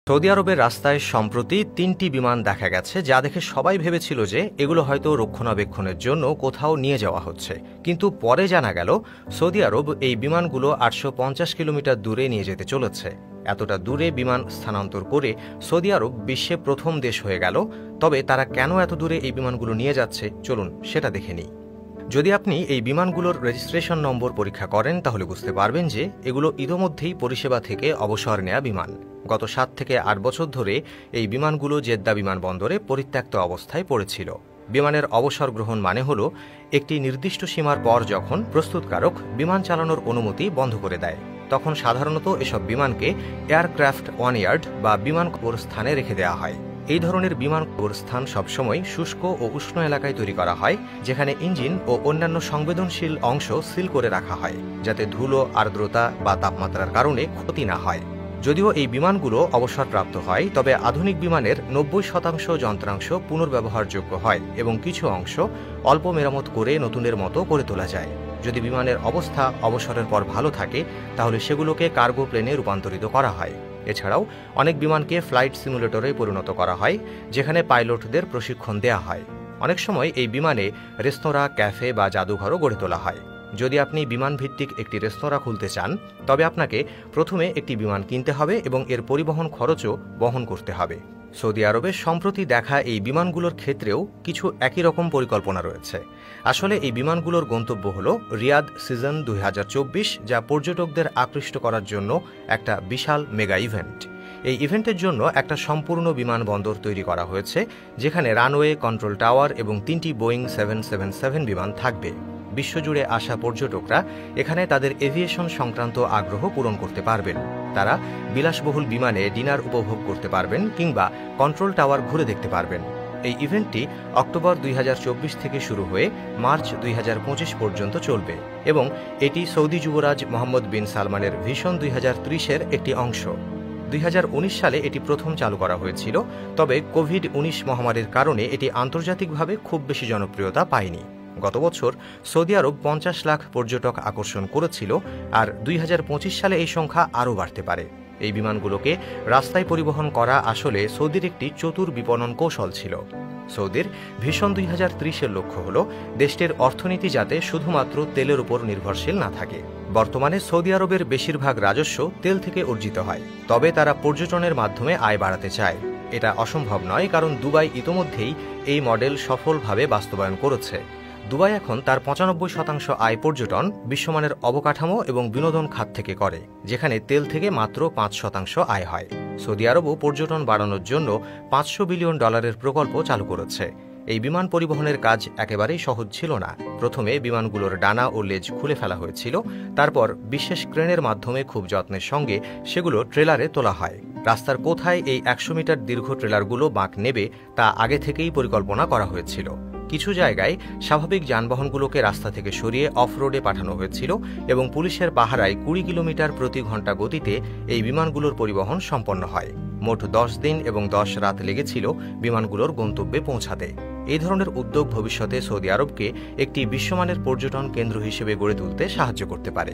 Saudi আরবের রাস্তায় সম্প্রতি ৩টি বিমান দেখা গেছে, যা দেখে সবাই ভেবেছিল যে এগুলো হয়তো রক্ষণাবেক্ষণের জন্য কোথাও নিয়ে যাওয়া হচ্ছে। কিন্তু পরে জানা গেল সৌদি আরব এই বিমানগুলো ৮৫০ কিলোমিটার দূরে নিয়ে যেতে চলেছে। এতটা দূরে বিমান স্থানান্তর করে সৌদি আরব বিশ্বে প্রথম দেশ হয়ে গেল। তবে তারা কেন এত দূরে এই বিমানগুলো নিয়ে যাচ্ছে, চলুন সেটা দেখে নিই। যদি আপনি এই বিমানগুলোর রেজিস্ট্রেশন নম্বর পরীক্ষা করেন তাহলে বুঝতে পারবেন যে এগুলো ইতোমধ্যেই পরিষেবা থেকে অবসর নেওয়া বিমান। গত ৭ থেকে ৮ বছর ধরে এই বিমানগুলো জেদ্দা বিমানবন্দরে পরিত্যক্ত অবস্থায় পড়েছিল। বিমানের অবসর গ্রহণ মানে হল একটি নির্দিষ্ট সীমার পর যখন প্রস্তুতকারক বিমান চালানোর অনুমতি বন্ধ করে দেয়, তখন সাধারণত এসব বিমানকে এয়ারক্রাফট ওয়ানইয়ার্ড বা বিমান কবরস্থানে রেখে দেওয়া হয়। এই ধরনের বিমান কবরস্থান সবসময় শুষ্ক ও উষ্ণ এলাকায় তৈরি করা হয়, যেখানে ইঞ্জিন ও অন্যান্য সংবেদনশীল অংশ সিল করে রাখা হয়, যাতে ধুলো, আর্দ্রতা বা তাপমাত্রার কারণে ক্ষতি না হয়। যদিও এই বিমানগুলো অবসরপ্রাপ্ত হয়, তবে আধুনিক বিমানের ৯০% যন্ত্রাংশ পুনর্ব্যবহারযোগ্য হয় এবং কিছু অংশ অল্প মেরামত করে নতুনের মতো করে তোলা যায়। যদি বিমানের অবস্থা অবসরের পর ভালো থাকে তাহলে সেগুলোকে কার্গো প্লেনে রূপান্তরিত করা হয়। এছাড়াও অনেক বিমানকে ফ্লাইট সিমুলেটরে পরিণত করা হয়, যেখানে পাইলটদের প্রশিক্ষণ দেওয়া হয়। অনেক সময় এই বিমানে রেস্তোরাঁ, ক্যাফে বা জাদুঘরও গড়ে তোলা হয়। যদি আপনি বিমান ভিত্তিক একটি রেস্তোরাঁ খুলতে চান, তবে আপনাকে প্রথমে একটি বিমান কিনতে হবে এবং এর পরিবহন খরচও বহন করতে হবে। সৌদি আরবে সম্প্রতি দেখা এই বিমানগুলোর ক্ষেত্রেও কিছু একই রকম পরিকল্পনা রয়েছে। আসলে এই বিমানগুলোর গন্তব্য হল রিয়াদ সিজন ২০২৪, যা পর্যটকদের আকৃষ্ট করার জন্য একটা বিশাল মেগা ইভেন্ট। এই ইভেন্টের জন্য একটা সম্পূর্ণ বিমানবন্দর তৈরি করা হয়েছে, যেখানে রানওয়ে, কন্ট্রোল টাওয়ার এবং 3টি বোয়িং 777 বিমান থাকবে। বিশ্বজুড়ে আসা পর্যটকরা এখানে তাদের এভিয়েশন সংক্রান্ত আগ্রহ পূরণ করতে পারবেন। তারা বিলাসবহুল বিমানে ডিনার উপভোগ করতে পারবেন কিংবা কন্ট্রোল টাওয়ার ঘুরে দেখতে পারবেন। এই ইভেন্টটি অক্টোবর ২০২৪ থেকে শুরু হয়ে মার্চ ২০২৫ পর্যন্ত চলবে এবং এটি সৌদি যুবরাজ মোহাম্মদ বিন সালমানের ভিশন ২০৩০-এর একটি অংশ। ২০১৯ সালে এটি প্রথম চালু করা হয়েছিল, তবে কোভিড-১৯ মহামারীর কারণে এটি আন্তর্জাতিকভাবে খুব বেশি জনপ্রিয়তা পায়নি। গত বছর সৌদি আরব ৫০ লাখ পর্যটক আকর্ষণ করেছিল, আর ২০২৫ সালে এই সংখ্যা আরও বাড়তে পারে। এই বিমানগুলোকে রাস্তায় পরিবহন করা আসলে সৌদির একটি চতুর বিপণন কৌশল ছিল। সৌদির ভিশন ২০৩০-এর লক্ষ্য হল দেশটির অর্থনীতি যাতে শুধুমাত্র তেলের উপর নির্ভরশীল না থাকে। বর্তমানে সৌদি আরবের বেশিরভাগ রাজস্ব তেল থেকে অর্জিত হয়, তবে তারা পর্যটনের মাধ্যমে আয় বাড়াতে চায়। এটা অসম্ভব নয়, কারণ দুবাই ইতোমধ্যেই এই মডেল সফলভাবে বাস্তবায়ন করেছে। দুবাই এখন তার ৯৫% আয় পর্যটন, বিশ্বমানের অবকাঠামো এবং বিনোদন খাত থেকে করে, যেখানে তেল থেকে মাত্র ৫% আয় হয়। সৌদি আরবও পর্যটন বাড়ানোর জন্য $৫০০ বিলিয়ন প্রকল্প চালু করেছে। এই বিমান পরিবহনের কাজ একেবারেই সহজ ছিল না। প্রথমে বিমানগুলোর ডানা ও লেজ খুলে ফেলা হয়েছিল, তারপর বিশেষ ক্রেনের মাধ্যমে খুব যত্নের সঙ্গে সেগুলো ট্রেলারে তোলা হয়। রাস্তার কোথায় এই ১০০ মিটার দীর্ঘ ট্রেলারগুলো বাঁক নেবে তা আগে থেকেই পরিকল্পনা করা হয়েছিল। কিছু জায়গায় স্বাভাবিক যানবাহনগুলোকে রাস্তা থেকে সরিয়ে অফ রোডে পাঠানো হয়েছিল এবং পুলিশের পাহারায় ২০ কিলোমিটার প্রতি ঘন্টা গতিতে এই বিমানগুলোর পরিবহন সম্পন্ন হয়। মোট ১০ দিন এবং ১০ রাত লেগেছিল বিমানগুলোর গন্তব্যে পৌঁছাতে। এই ধরনের উদ্যোগ ভবিষ্যতে সৌদি আরবকে একটি বিশ্বমানের পর্যটন কেন্দ্র হিসেবে গড়ে তুলতে সাহায্য করতে পারে।